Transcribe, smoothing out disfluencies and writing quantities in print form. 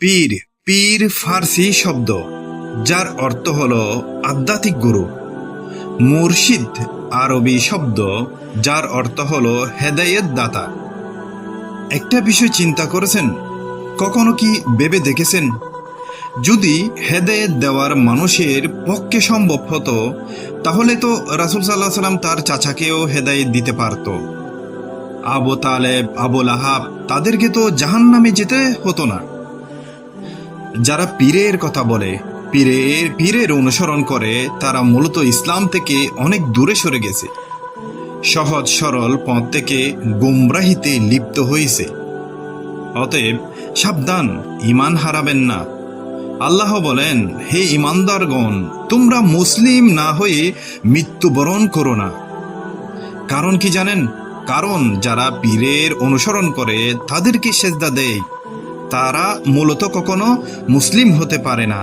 পীর পীর ফার্সি শব্দ, যার অর্থ হল আধ্যাত্মিক গুরু। মুর্শিদ আরবি শব্দ, যার অর্থ হল হেদায়েত দাতা। একটা বিষয় চিন্তা করেছেন, কখনো কি ভেবে দেখেছেন, যদি হেদায়েত দেওয়ার মানুষের পক্ষে সম্ভব হতো, তাহলে তো রাসূল সাল্লাল্লাহু আলাইহি সাল্লাম তার চাচাকেও হেদায়েত দিতে পারত। আবু তালেব, আবু লাহাব, তাদেরকে তো জাহান্নামে যেতে হতো না। যারা পীরের কথা বলে, পীরের অনুসরণ করে, তারা মূলত ইসলাম থেকে অনেক দূরে সরে গেছে, সহজ সরল পথ থেকে গুমরাহিতে লিপ্ত হয়েছে। অতএব সাবধান, ঈমান হারাবেন না। আল্লাহ বলেন, হে ঈমানদারগণ, তোমরা মুসলিম না হয়ে মৃত্যুবরণ করো না। কারণ কি জানেন? কারণ যারা পীরের অনুসরণ করে, তাদেরকে সেজদা দেয়, তারা মূলত কখনো মুসলিম হতে পারে না।